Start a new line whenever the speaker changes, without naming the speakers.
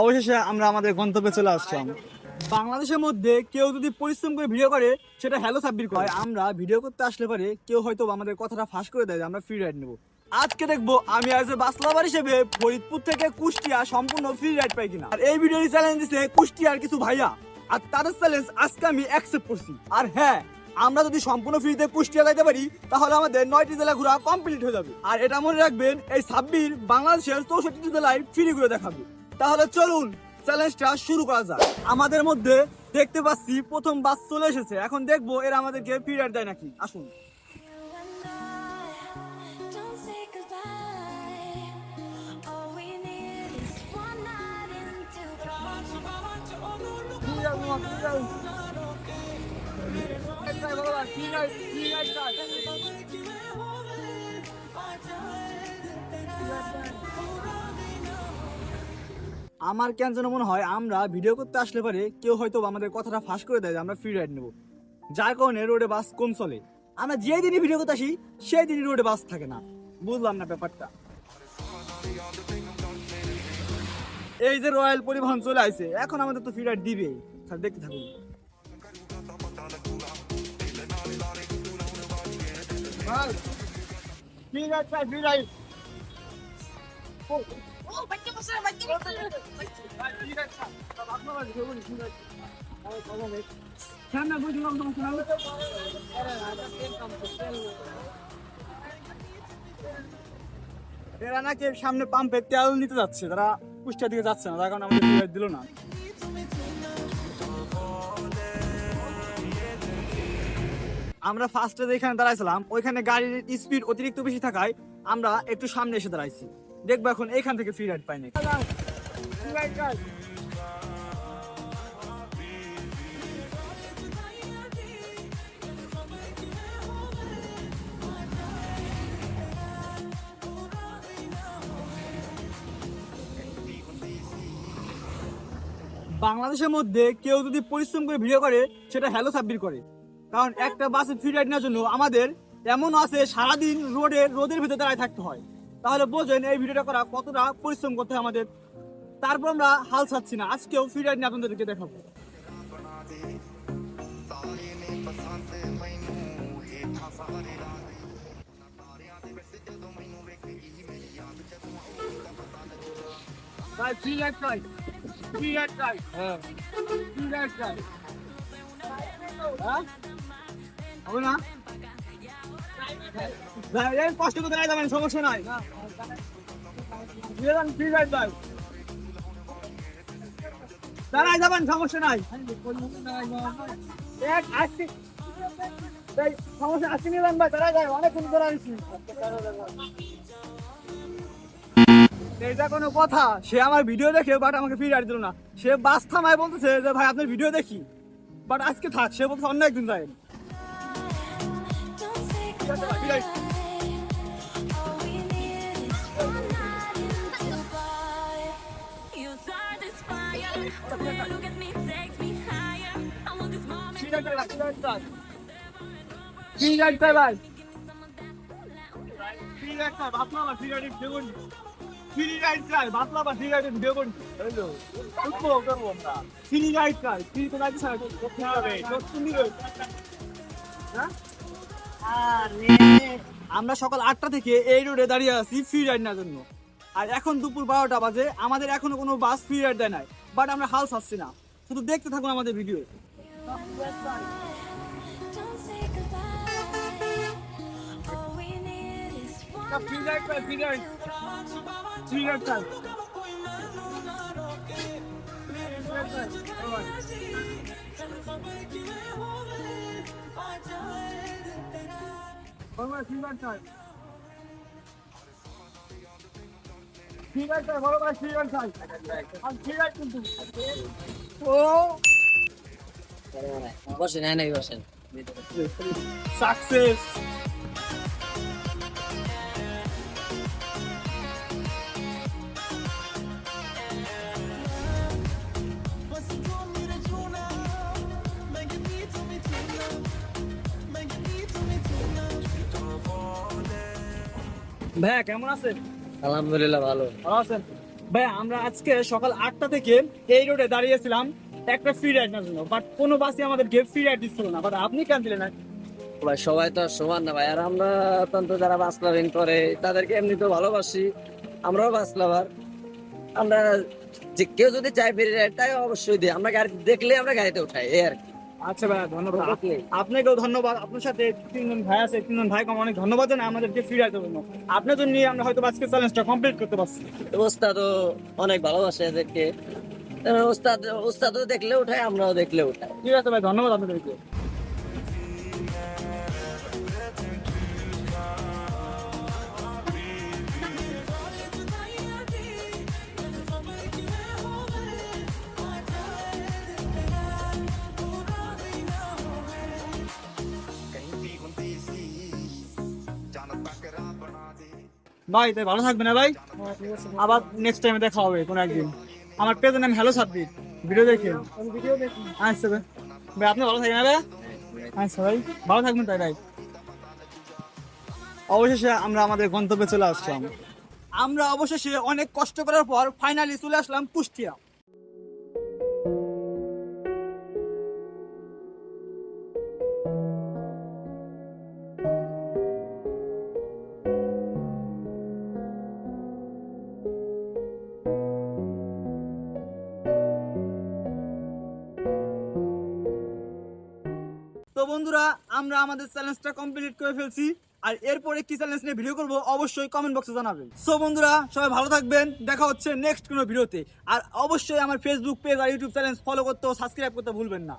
অবশেষে আমরা আমাদের গন্তব্যে চলে আসলাম। বাংলাদেশের মধ্যে কেউ যদি পরিশ্রম করে ভিডিও করে সেটা হ্যালো সাব্বির করে। আমরা ভিডিও করতে আসলে পারে কেউ হয়তো আমাদের কথাটা ফাঁস করে দেয় যে আমরা ফ্রি রাইড নেব। আজকে দেখবো আমি আজ বাস লাভার হিসেবে ফরিদপুর থেকে কুষ্টিয়া সম্পূর্ণ ফ্রি রাইড পাই কিনা। আর এই ভিডিওর চ্যালেঞ্জ দিছে কুষ্টিয়ার কিছু ভাইয়া, আর তাদের চ্যালেঞ্জ আজকে আমি অ্যাকসেপ্ট করছি। আর হ্যাঁ, আমরা যদি সম্পূর্ণ ফ্রিতে কুষ্টিয়া যাইতে পারি তাহলে আমাদের 9টি জেলা ঘোরা কমপ্লিট হয়ে যাবে। আর এটা মনে রাখবেন, এই সাব্বির বাংলাদেশের 64টি জেলায় ফ্রি ঘুরে দেখাবে। তাহলে চলুন চ্যালেঞ্জটা শুরু করা যাক। আমাদের মধ্যে দেখতে পাচ্ছি প্রথম বাস চলে এসেছে। এখন দেখবো এরা আমাদেরকে ফ্রি রাইড দেয় নাকি। আসুন। আমার কেন যেন মনে হয় আমরা ভিডিও করতে আসলে পারে কেউ হয়তো আমাদের কথাটা ফাঁস করে দেয় যে আমরা ফ্রি রাইড নেব, যার কারণে রোডে বাস কম চলে। আমরা যেই দিনই ভিডিও করতে আসি সেই দিনই রোডে বাস থাকে না। বুঝলাম না ব্যাপারটা। এই যে রয়্যাল পরিবহন চলে আসছে, এখন আমাদের তো ফ্রি রাইড দিবে। দেখতে থাকুন। ফ্রি রাইড চাই, ফ্রি রাইড। এরা নাকি সামনে পাম্পে তেল নিতে যাচ্ছে, তারা কুষ্টিয়া দিকে যাচ্ছে না, তার কারণে আমাদের ফ্রি রাইড দিল না। আমরা ফার্স্টে যেখানে দাঁড়াইছিলাম ওইখানে গাড়ির স্পিড অতিরিক্ত বেশি থাকায় আমরা একটু সামনে এসে দাঁড়াইছি। দেখবো এখন এখান থেকে ফ্রি রাইড পাইনি। বাংলাদেশের মধ্যে কেউ যদি পরিশ্রম করে ভিডিও করে সেটা হ্যালো সাব্বির করে। কারণ একটা বাসে ফ্রি রাইড নেওয়ার জন্য আমাদের এমন আছে সারাদিন রোদের ভিতরে দাঁড়ায় থাকতে হয়। তাহলে বোঝেন এই ভিডিওটা করা কতটা পরিশ্রম করতে হয় আমাদের। তারপর আমরা হাল ছাড়ছি না, আজকেও ফ্রি রাইড নিয়ে আপনাদেরকে দেখাবো। ফ্রি রাইড চাই, ফ্রি রাইড চাই, হ্যাঁ ফ্রি রাইড চাই। হবে না, কষ্ট করে দাঁড়াই যাবেন, সমস্যা নাই। ফ্রি রাইড ভাই, দাঁড়াই যাবেন, সমস্যা নাই। সমস্যা আসতে নিলাম ভাই, দাঁড়াই যাই, অনেকক্ষণ ধরে আছি। এটা কোনো কথা? সে আমার ভিডিও দেখে বাট আমাকে ফ্রি রাইড দিল না। সে বাস থামায় বলতেছে যে ভাই আপনার ভিডিও দেখি, বাট আজকে থাক। সে বলছে অন্য একদিন যায়। ফ্রি রাইড চাই ভাই, ফ্রি রাইড চাই, ভাবলাম ফ্রি রাইড ভিডিও করি। ফ্রি রাইড চাই, ভাবলাম ফ্রি রাইড ভিডিও করি। ফ্রি রাইড চাই, ফ্রি তো রাইড চাই করতে হবে। আমরা সকাল 8টা থেকে এই রোডে দাঁড়িয়ে আছি ফ্রি রাইড নেওয়ার জন্য। আর এখন দুপুর 12টা বাজে, আমাদের এখনো কোনো বাস ফ্রি রাইড দেয় নাই। বাট আমরা হাল ছাড়ছি না, শুধু দেখতে থাকুন আমাদের ভিডিও। ফ্রি রাইড চাই, ফ্রি রাইড, ফ্রি রাইড চাই।
বসেন, হ্যাঁ নাই বসেন।
সাকসেস। ভাইয়া কেমন আছেন?
আলহামদুলিল্লাহ ভালো।
ভালো আছেন ভাই আমরা আজকে সকাল 8টা থেকে এই রোডে দাঁড়িয়েছিলাম একটা ফ্রি রাইড নেওয়ার জন্য, বাট কোনো বাসই আমাদেরকে ফ্রি রাইড দিচ্ছিল না। বাট আপনি কেন দিলেন না?
ভাই সবাই তো আর সমান না ভাই, আর আমরা অত্যন্ত যারা বাস লাভিং করে তাদেরকে এমনি তো ভালোবাসি, আমরাও বাস লাভার। আমরা যে কেউ যদি চাই ফ্রি রাইড তাই অবশ্যই দিই, আমরা গাড়ি দেখলে আমরা গাড়িতে উঠাই এই আর কি।
আচ্ছা ভাই ধন্যবাদ।
Okay.
আপনাকেও ধন্যবাদ। আপনার সাথে 3জন ভাই আছে, 3জন ভাইকে অনেক ধন্যবাদ জানাই আমাদেরকে ফ্রি রাইডের জন্য। আপনার জন্য আমরা হয়তো আজকে চ্যালেঞ্জটা কমপ্লিট করতে পারছি।
ওস্তাদ তো অনেক ভালোবাসে এদেরকে, ওস্তাদ ওস্তাদও দেখলে উঠাই, আমরাও দেখলে উঠাই।
ঠিক আছে ভাই, ধন্যবাদ আপনাদেরকে। ভাই তাই ভালো থাকবে না ভাই, আবার নেক্সট টাইমে দেখা হবে কোনো একদিন। আমার পেজের নাম হ্যালো সাব্বির, ভিডিও দেখে। আচ্ছা ভাই, ভাই আপনি ভালো থাকবেন ভাই। আচ্ছা ভাই ভালো থাকবেন তাই ভাই। অবশেষে আমরা আমাদের গন্তব্যে চলে আসলাম। আমরা অবশেষে অনেক কষ্ট করার পর ফাইনালি চলে আসলাম কুষ্টিয়া। তো বন্ধুরা, আমরা আমাদের চ্যালেঞ্জটা কমপ্লিট করে ফেলছি। আর এরপরে কি চ্যালেঞ্জ নিয়ে ভিডিও করব অবশ্যই কমেন্ট বক্সে জানাবেন। সো বন্ধুরা সবাই ভালো থাকবেন, দেখা হচ্ছে নেক্সট কোনো ভিডিওতে। আর অবশ্যই আমার ফেসবুক পেজ আর ইউটিউব চ্যানেল ফলো করতে ও সাবস্ক্রাইব করতে ভুলবেন না।